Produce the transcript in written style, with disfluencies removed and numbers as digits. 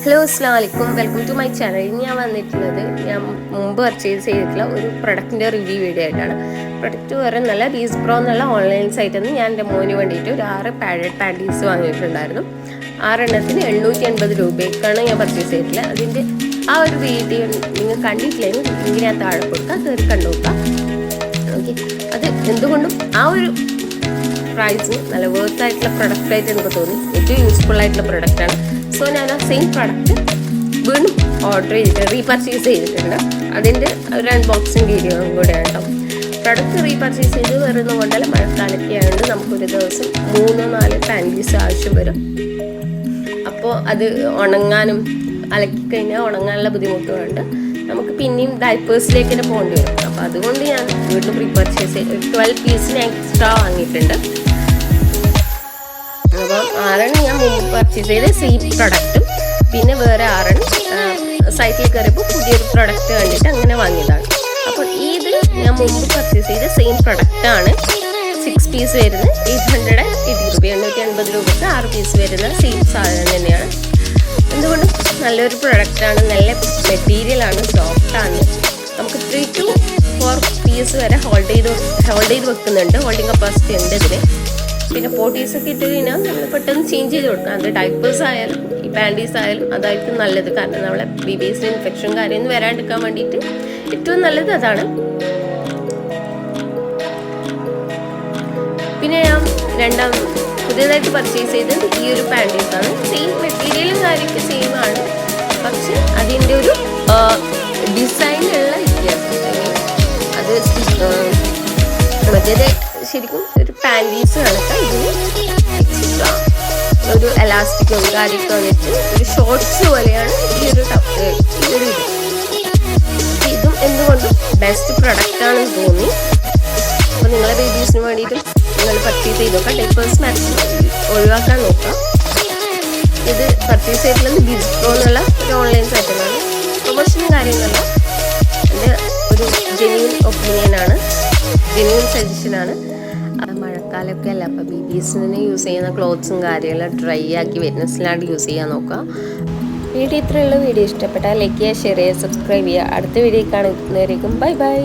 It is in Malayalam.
ഹലോ അസ്സലാമു അലൈക്കും, വെൽക്കം ടു മൈ ചാനൽ. ഞാൻ വന്നിട്ടുള്ളത് ഞാൻ മുമ്പ് പർച്ചേസ് ചെയ്തിട്ടുള്ള ഒരു പ്രൊഡക്റ്റിൻ്റെ റിവ്യൂ വീഡിയോ ആയിട്ടാണ്. പ്രൊഡക്റ്റ് വേറെ നല്ല ബീസ് പ്രോ എന്നുള്ള ഓൺലൈൻ സൈറ്റിൽ നിന്ന് ഞാൻ എൻ്റെ മോന് വേണ്ടിയിട്ട് ഒരു 6 പാഡഡ് പാൻറ്റീസ് വാങ്ങിയിട്ടുണ്ടായിരുന്നു. 6 എണ്ണത്തിന് 780 രൂപയ്ക്കാണ് ഞാൻ പർച്ചേസ് ചെയ്തിട്ടുള്ളത്. അതിൻ്റെ ആ ഒരു വീഡിയോ നിങ്ങൾ കണ്ടിട്ടില്ലെങ്കിൽ ലിങ്ക് ഞാൻ താഴെ കൊടുക്കാം, കയറി കണ്ടുനോക്കാം. ഓക്കെ, അത് എന്തുകൊണ്ടും ആ ഒരു പ്രൈസിന് നല്ല വർത്ത് ആയിട്ടുള്ള പ്രൊഡക്റ്റായിട്ട് എനിക്ക് തോന്നി. ഏറ്റവും യൂസ്ഫുൾ ആയിട്ടുള്ള പ്രൊഡക്റ്റാണ്. സോ ഞാൻ ആ സെയിം പ്രൊഡക്റ്റ് വീണ്ടും ഓർഡർ ചെയ്തിട്ട് റീപർച്ചേസ് ചെയ്തിട്ടുണ്ട്. അതിൻ്റെ ഒരു അൺബോക്സിങ് വീഡിയോ കൂടെയാണ് കേട്ടോ. പ്രൊഡക്റ്റ് റീപർച്ചേസ് ചെയ്ത് വരുന്നത് കൊണ്ടല്ല, മഴക്കാലൊക്കെ ആയതുകൊണ്ട് നമുക്കൊരു ദിവസം 3-4 പാൻറ്റീസ് ആവശ്യം വരും. അപ്പോൾ അത് ഉണങ്ങാനും അലക്കിക്കഴിഞ്ഞാൽ ഉണങ്ങാനുള്ള ബുദ്ധിമുട്ടുകൊണ്ട് നമുക്ക് പിന്നെയും ഡൈപ്പേഴ്സിലേക്ക് തന്നെ പോകേണ്ടി വരും. അപ്പോൾ അതുകൊണ്ട് ഞാൻ വീണ്ടും റീപർച്ചേസ് ചെയ്ത് 12 പീസ് ഞാൻ എക്സ്ട്രാ വാങ്ങിയിട്ടുണ്ട്. അപ്പം 6 ഞാൻ മുമ്പ് പർച്ചേസ് ചെയ്ത സെയിം പ്രൊഡക്റ്റും പിന്നെ വേറെ 6 സൈറ്റിൽ കയറിയപ്പോൾ പുതിയൊരു പ്രൊഡക്റ്റ് കണ്ടിട്ട് അങ്ങനെ വാങ്ങിയതാണ്. അപ്പോൾ ഇത് ഞാൻ മുമ്പ് പർച്ചേസ് ചെയ്ത സെയിം പ്രൊഡക്റ്റാണ്. 6 പീസ് വരുന്നത് 880 രൂപ, 880 രൂപയ്ക്ക് 6 പീസ് വരുന്ന സെയിം സാധനം തന്നെയാണ്. എന്തുകൊണ്ടും നല്ലൊരു പ്രൊഡക്റ്റാണ്, നല്ല മെറ്റീരിയലാണ്, സോഫ്റ്റാണ്. നമുക്ക് 3 to 4 പീസ് വരെ ഹോൾഡ് ചെയ്ത് വെക്കുന്നുണ്ട്. ഹോൾഡിംഗ് കപ്പാസിറ്റി ഉണ്ട് ഇതിന്. പിന്നെ പോട്ടീസൊക്കെ ഇട്ട് കഴിഞ്ഞാൽ നമ്മൾ പെട്ടെന്ന് ചേഞ്ച് ചെയ്ത് കൊടുക്കാം. അത് ഡൈപ്പേഴ്സ് ആയാലും ഈ പാൻറ്റീസ് ആയാലും അതായിരിക്കും നല്ലത്. കാരണം നമ്മളെ ബേബീസിന് ഇൻഫെക്ഷൻ കാര്യമൊന്നും വരാണ്ടിരിക്കാൻ വേണ്ടിയിട്ട് ഏറ്റവും നല്ലത് അതാണ്. പിന്നെ ഞാൻ പുതിയതായിട്ട് പർച്ചേസ് ചെയ്തത് ഈ ഒരു പാൻറ്റീസാണ്. സെയിം മെറ്റീരിയലും കാര്യമൊക്കെ സെയിം ആണ്, പക്ഷെ അതിൻ്റെ ഒരു ഡിസൈനുള്ള വ്യത്യാസം. അത് മറ്റേത് ശരിക്കും ഒരു പാൻറ്റീസ് കണക്ക് ഇതിന് എക്സ്ട്രാ ഒരു എലാസ്റ്റിക്കും കാര്യമൊക്കെ വന്നിട്ട് ഒരു ഷോർട്ട്സ് പോലെയാണ് ഈ ഒരു ഇത്. ഇതും എന്തുകൊണ്ടും ബെസ്റ്റ് പ്രൊഡക്റ്റാണെന്ന് തോന്നി. അപ്പോൾ നിങ്ങളെ ബേബീസിന് വേണ്ടിയിട്ടും നിങ്ങൾ പർച്ചേസ് ചെയ്ത് നോക്കാം. ഡൈപ്പേഴ്സ് മാക്സിമം ഒഴിവാക്കാൻ നോക്കാം. ഇത് പർച്ചേസ് ചെയ്തിട്ടുള്ളത് ബീസ് പ്രോ എന്നുള്ള ഒരു ഓൺലൈൻ സൈറ്റിലാണ്. പ്രൊമോഷനും കാര്യങ്ങളല്ല, എൻ്റെ ഒരു ജെന്യൂൻ ഒപ്പീനിയനാണ്, ജെന്യൂൻ സജഷനാണ്. മഴക്കാലമൊക്കെ അല്ല, അപ്പോൾ ബേബീസിന് യൂസ് ചെയ്യുന്ന ക്ലോത്ത്സും കാര്യമെല്ലാം ഡ്രൈ ആക്കി വെറ്റ്നസ്സിലാണ്ട് യൂസ് ചെയ്യാൻ നോക്കുക. വീഡിയോ ഇത്രയുള്ള വീഡിയോ ഇഷ്ടപ്പെട്ടാൽ ലൈക്ക് ചെയ്യുക, ഷെയർ ചെയ്യുക, സബ്സ്ക്രൈബ് ചെയ്യുക. അടുത്ത വീഡിയോ കാണുന്നവരേക്കും ബൈ ബൈ.